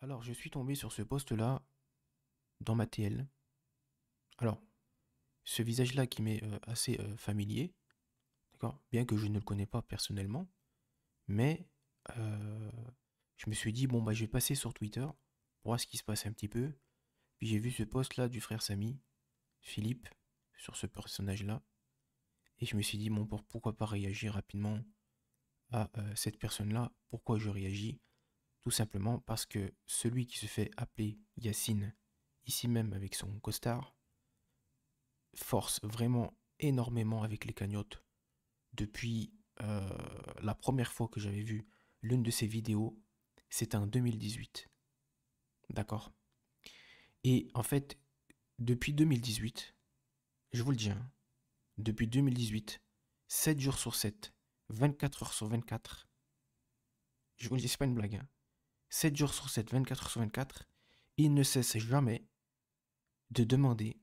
Alors, je suis tombé sur ce post-là dans ma TL. Alors, ce visage-là qui m'est assez familier, d'accord? Bien que je ne le connais pas personnellement, mais euh, je me suis dit, bon, bah, je vais passer sur Twitter pour voir ce qui se passe un petit peu. Puis j'ai vu ce post-là du frère Samy, Philippe, sur ce personnage-là. Et je me suis dit, bon, pourquoi pas réagir rapidement à cette personne-là? Pourquoi je réagis? Tout simplement parce que celui qui se fait appeler Yacine, ici même avec son costard, force vraiment énormément avec les cagnottes depuis la première fois que j'avais vu l'une de ses vidéos, c'était en 2018. D'accord? Et en fait, depuis 2018, je vous le dis, hein, depuis 2018, 7 jours sur 7, 24 heures sur 24, je vous le dis, c'est pas une blague, hein, 7 jours sur 7, 24 heures sur 24, il ne cesse jamais de demander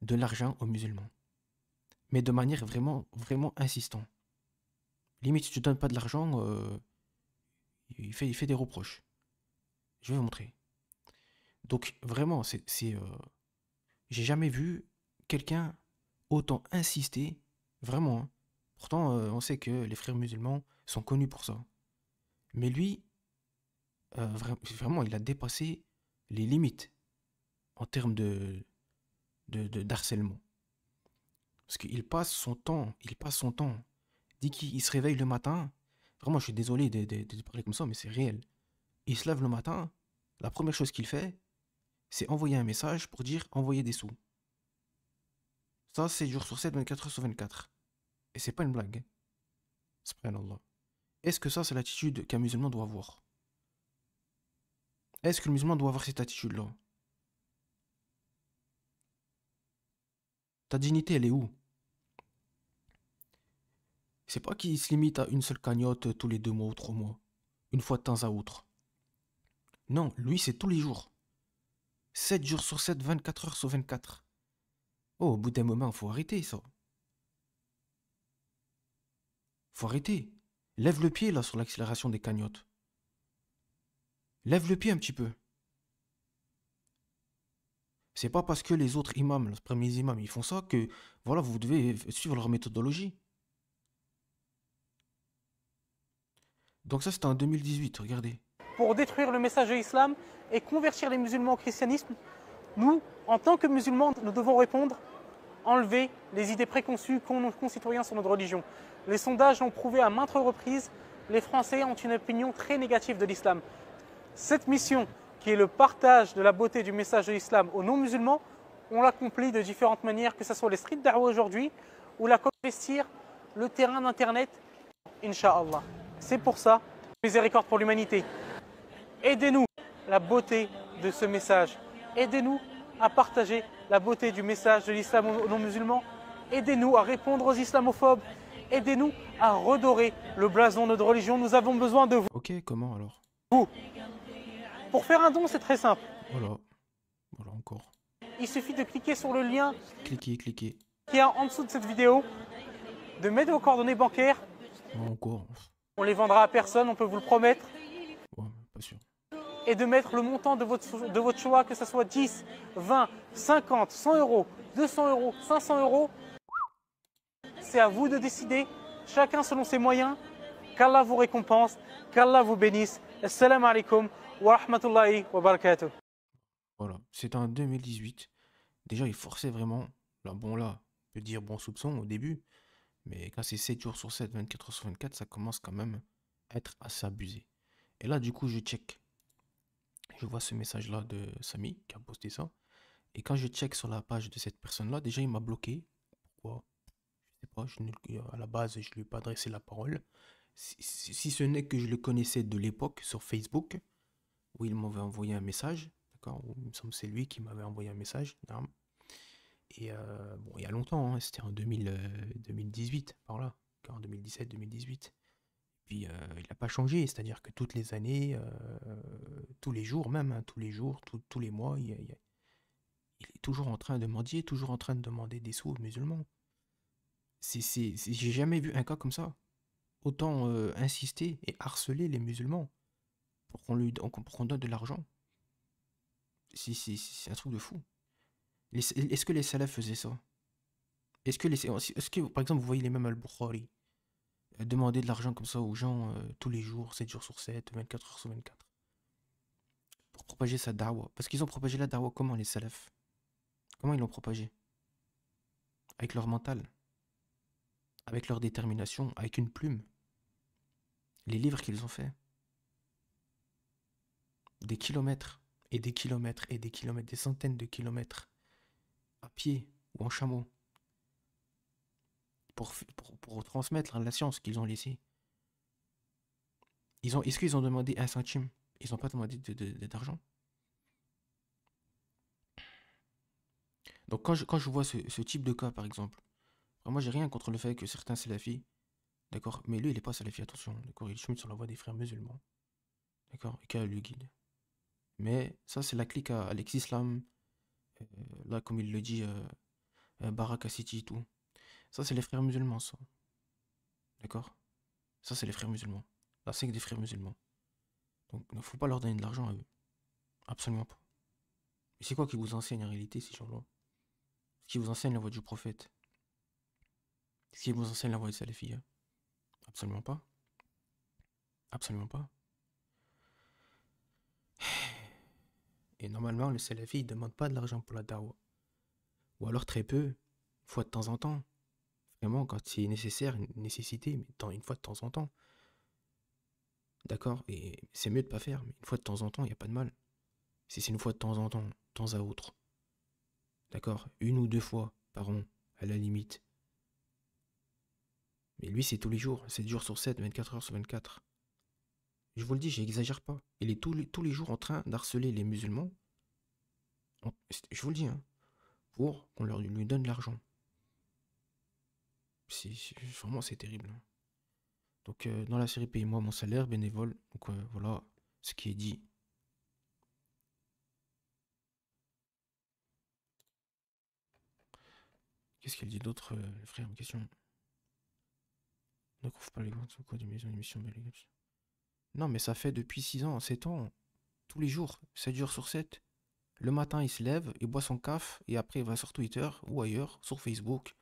de l'argent aux musulmans. Mais de manière vraiment, vraiment insistante. Limite, si tu ne donnes pas de l'argent, il fait des reproches. Je vais vous montrer. Donc vraiment, j'ai jamais vu quelqu'un autant insister, vraiment, hein. Pourtant, on sait que les frères musulmans sont connus pour ça. Mais lui, vraiment, il a dépassé les limites en termes d'harcèlement. Parce qu'il passe son temps, dès qu'il se réveille le matin, vraiment, je suis désolé de parler comme ça, mais c'est réel. Il se lève le matin, la première chose qu'il fait, c'est envoyer un message pour dire envoyer des sous. Ça, c'est jour sur 7, 24 heures sur 24. Et c'est pas une blague, hein. Subhanallah. Est-ce que ça, c'est l'attitude qu'un musulman doit avoir? Est-ce que le musulman doit avoir cette attitude-là? Ta dignité, elle est où? C'est pas qu'il se limite à une seule cagnotte tous les 2 mois ou 3 mois. Une fois de temps à autre. Non, lui, c'est tous les jours. 7 jours sur 7, 24 heures sur 24. Oh, au bout d'un moment, faut arrêter ça. Faut arrêter. Lève le pied là sur l'accélération des cagnottes. Lève le pied un petit peu. C'est pas parce que les autres imams, les premiers imams, ils font ça que voilà, vous devez suivre leur méthodologie. Donc ça, c'était en 2018, regardez. Pour détruire le message de l'islam et convertir les musulmans au christianisme, nous, en tant que musulmans, nous devons répondre, enlever les idées préconçues qu'ont nos concitoyens sur notre religion. Les sondages l'ont prouvé à maintes reprises, les Français ont une opinion très négative de l'islam. Cette mission, qui est le partage de la beauté du message de l'islam aux non-musulmans, on l'accomplit de différentes manières, que ce soit les street da'wah aujourd'hui ou la investir le terrain d'Internet, Inch'Allah. C'est pour ça, miséricorde pour l'humanité. Aidez-nous la beauté de ce message. Aidez-nous à partager la beauté du message de l'islam aux non-musulmans. Aidez-nous à répondre aux islamophobes. Aidez-nous à redorer le blason de notre religion. Nous avons besoin de Ok, comment alors? vous. Pour faire un don, c'est très simple. Voilà, voilà encore. Il suffit de cliquer sur le lien Cliquez, cliquez. qui est en dessous de cette vidéo, de mettre vos coordonnées bancaires. Bon, encore. On les vendra à personne, on peut vous le promettre. Ouais, pas sûr. Et de mettre le montant de votre choix, que ce soit 10, 20, 50, 100 euros, 200 euros, 500 euros. C'est à vous de décider, chacun selon ses moyens. Qu'Allah vous récompense, qu'Allah vous bénisse. Assalamu alaikum wa rahmatullahi wa barakatuh. Voilà, c'était en 2018. Déjà, il forçait vraiment. Là, bon, là, on peut dire bon soupçon au début. Mais quand c'est 7 jours sur 7, 24 heures sur 24, ça commence quand même à être assez abusé. Et là, du coup, je check. Je vois ce message-là de Samy qui a posté ça. Et quand je check sur la page de cette personne-là, déjà, il m'a bloqué. Pourquoi? Je sais pas. À la base, je lui ai pas adressé la parole. Si ce n'est que je le connaissais de l'époque sur Facebook, où il m'avait envoyé un message. D'accord? Il me semble que c'est lui qui m'avait envoyé un message. Non. Et bon, il y a longtemps, hein, c'était en 2018, par là, en 2017-2018. Puis il n'a pas changé, c'est-à-dire que toutes les années, tous les jours même, hein, tous les jours, tous les mois, il est toujours en train de mendier, toujours en train de demander des sous aux musulmans. J'ai jamais vu un cas comme ça. Autant insister et harceler les musulmans pour qu'on donne de l'argent. C'est un truc de fou. Est-ce que les salafs faisaient ça? Est-ce que, par exemple, vous voyez l'imam al-Bukhari demander de l'argent comme ça aux gens tous les jours, 7 jours sur 7, 24 heures sur 24, pour propager sa da'wah? Parce qu'ils ont propagé la da'wah comment, les salafs? Comment ils l'ont propagé? Avec leur mental, avec leur détermination, avec une plume. Les livres qu'ils ont faits. Des kilomètres, et des kilomètres, et des kilomètres, des centaines de kilomètres, à pied ou en chameau, pour transmettre la science qu'ils ont laissée. Est-ce qu'ils ont demandé un centime? Ils n'ont pas demandé d'argent. Donc quand je vois ce type de cas, par exemple, moi j'ai rien contre le fait que certains salafis, d'accord, mais lui il est pas salafi, attention, d'accord, il chemine sur la voie des frères musulmans, d'accord, et qu'Allah le guide. Mais ça c'est la clique à Alex Islam, là comme il le dit, Baraka City et tout. Ça c'est les frères musulmans, ça, d'accord. Ça c'est les frères musulmans, la secte des frères musulmans. Donc il ne faut pas leur donner de l'argent à eux, absolument pas. Et c'est quoi qui vous enseigne en réalité ces gens-là? Ce qui vous enseigne la voie du prophète? Ce qui vous enseigne la voie du salafia? Absolument pas. Absolument pas. Et normalement, le salafi, il demande pas de l'argent pour la dawa. Ou alors très peu, une fois de temps en temps. Vraiment, quand c'est nécessaire, une nécessité, mais une fois de temps en temps. D'accord? Et c'est mieux de pas faire, mais une fois de temps en temps, il n'y a pas de mal. Si c'est une fois de temps en temps, de temps à autre. D'accord? Une ou deux fois par an, à la limite. Mais lui, c'est tous les jours, 7 jours sur 7, 24 heures sur 24. Je vous le dis, j'exagère pas. Il est tous les jours en train d'harceler les musulmans. Je vous le dis, hein, pour qu'on lui donne de l'argent. Vraiment, c'est terrible, hein. Donc, dans la série Paye-moi mon salaire, bénévole. Donc, voilà ce qui est dit. Qu'est-ce qu'elle dit d'autre, le frère en question? Ne couvre pas les grandes sur quoi d'émission Bellegaps. Non, mais ça fait depuis 6 ans, 7 ans. Tous les jours, 7 jours sur 7. Le matin, il se lève, il boit son caf, et après, il va sur Twitter ou ailleurs, sur Facebook,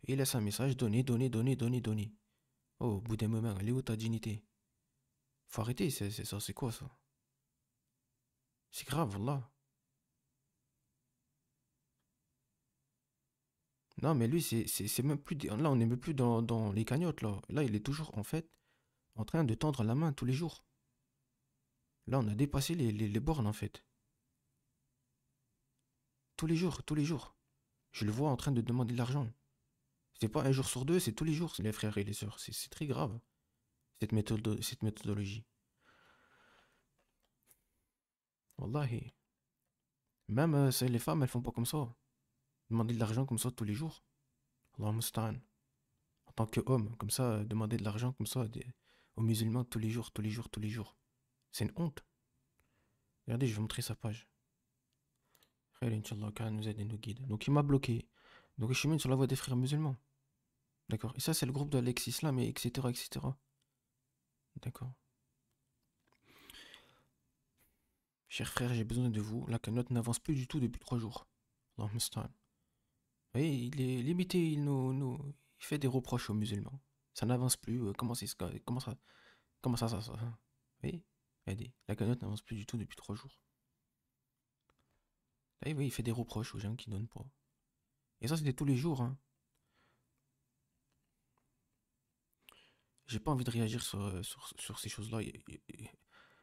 et il laisse un message, donner, donner, donner, donner, donner. Oh, au bout d'un moment, elle est où ta dignité? Faut arrêter, c'est quoi ça? C'est grave, wallah. Non, mais lui, c'est même plus. Là, on n'est même plus dans les cagnottes, là. Là, il est toujours, en fait, en train de tendre la main tous les jours. Là, on a dépassé les bornes, en fait. Tous les jours, tous les jours. Je le vois en train de demander de l'argent. C'est pas un jour sur deux, c'est tous les jours, les frères et les sœurs. C'est très grave, cette méthodologie. Wallahi. Même les femmes, elles font pas comme ça. Demander de l'argent comme ça tous les jours. Allah musta'an. En tant qu'homme, comme ça, demander de l'argent comme ça aux musulmans tous les jours, tous les jours, tous les jours. C'est une honte. Regardez, je vais vous montrer sa page. Khair, Inch'Allah, qu'Allah nous aide et nous guide. Donc il m'a bloqué. Donc je suis mis sur la voie des frères musulmans. D'accord. Et ça, c'est le groupe de Alex Islam, et etc. etc. D'accord. Cher frère, j'ai besoin de vous. La cagnotte n'avance plus du tout depuis 3 jours. Allah musta'an. Oui, il est limité, il fait des reproches aux musulmans. Ça n'avance plus. Comment ça. Oui, regardez, la cagnotte n'avance plus du tout depuis 3 jours. Et oui, il fait des reproches aux gens qui donnent pas. Et ça, c'était tous les jours, hein. J'ai pas envie de réagir sur ces choses-là. Il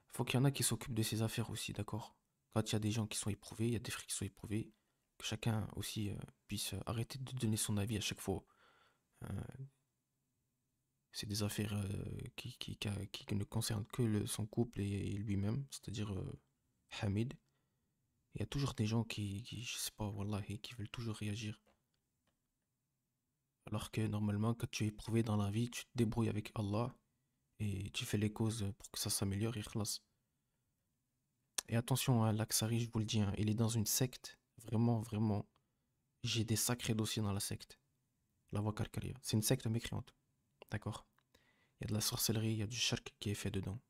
faut qu'il y en a qui s'occupent de ces affaires aussi, d'accord? Quand il y a des gens qui sont éprouvés, il y a des frères qui sont éprouvés, que chacun aussi puisse arrêter de donner son avis à chaque fois. Euh, c'est des affaires qui ne concernent que son couple et lui-même, c'est-à-dire Hamid. Il y a toujours des gens je sais pas, wallahi, qui veulent toujours réagir. Alors que normalement, quand tu es éprouvé dans la vie, tu te débrouilles avec Allah et tu fais les causes pour que ça s'améliore et khlas. Et attention, hein, l'Aksari, je vous le dis, hein, il est dans une secte. Vraiment, vraiment. J'ai des sacrés dossiers dans la secte. La voie Karkaria. C'est une secte mécréante. D'accord? Il y a de la sorcellerie, il y a du shirk qui est fait dedans.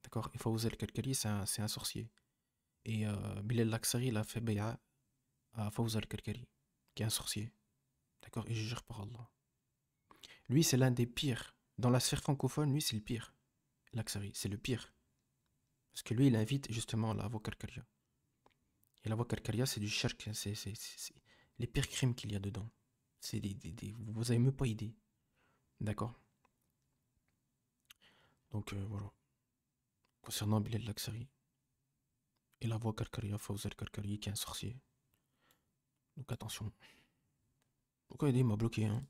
D'accord? Et Fawz al-Karkari, c'est un sorcier. Et Bilal Laksari, il a fait bay'a à Fawz al-Karkari, qui est un sorcier. D'accord? Et je jure par Allah. Lui, c'est l'un des pires. Dans la sphère francophone, lui, c'est le pire. Laksari, c'est le pire. Parce que lui, il invite justement la voix Karkaria. Et la voix Karkaria, c'est du shirk. C'est les pires crimes qu'il y a dedans. C'est vous avez même pas idée. D'accord? Donc voilà. Concernant Bilal Laksari et la voix Karkaria, Fawz al-Karkari, qui est un sorcier. Donc attention. Pourquoi il m'a bloqué, hein?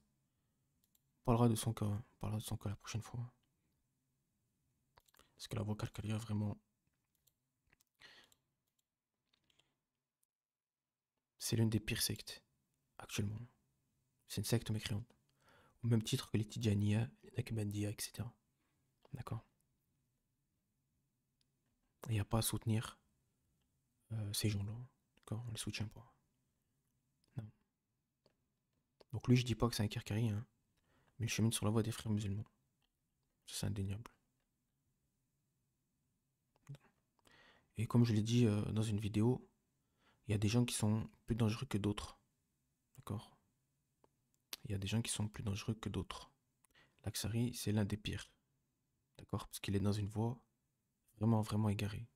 On parlera de son cas. On parlera de son cas la prochaine fois. Parce que la voix Karkaria, vraiment, c'est l'une des pires sectes actuellement. C'est une secte mécréante. Au même titre que les Tidjaniya, les Nakbandiya, etc. D'accord? Il n'y a pas à soutenir ces gens-là. D'accord? On ne les soutient pas. Non. Donc lui, je dis pas que c'est un Karkari, hein, mais il chemine sur la voie des frères musulmans. Ça, c'est indéniable. Et comme je l'ai dit dans une vidéo, il y a des gens qui sont plus dangereux que d'autres. D'accord? Il y a des gens qui sont plus dangereux que d'autres. Laksari, c'est l'un des pires. D'accord? Parce qu'il est dans une voie vraiment, vraiment égarée.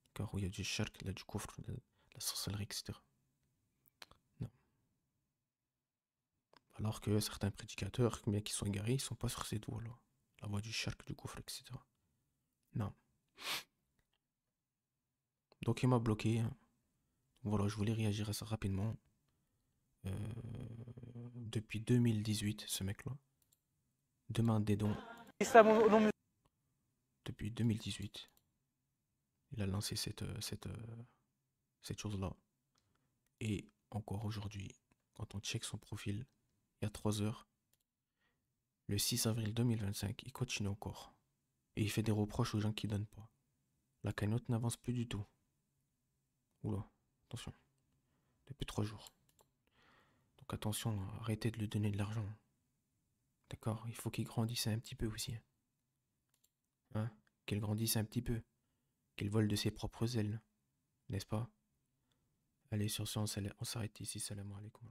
D'accord? Où il y a du shirk, il y a du kufr, de la sorcellerie, etc. Non. Alors que certains prédicateurs, bien qu'ils sont égarés, ils sont pas sur cette voie-là. La voie du shirk, du kufr, etc. Non. Donc il m'a bloqué, hein. Voilà, je voulais réagir à ça rapidement. Depuis 2018, ce mec-là demande des dons. Islam au nom musulman. Depuis 2018, il a lancé cette chose-là. Et encore aujourd'hui, quand on check son profil, il y a 3 heures, le 6 avril 2025, il continue encore. Et il fait des reproches aux gens qui donnent pas. La cagnotte n'avance plus du tout. Oula, attention. Depuis 3 jours. Donc attention, arrêtez de lui donner de l'argent. D'accord? Il faut qu'il grandisse un petit peu aussi. Hein? Qu'il grandisse un petit peu. Qu'il vole de ses propres ailes. N'est-ce pas? Allez, sur ce, on s'arrête ici. Salam alaikum.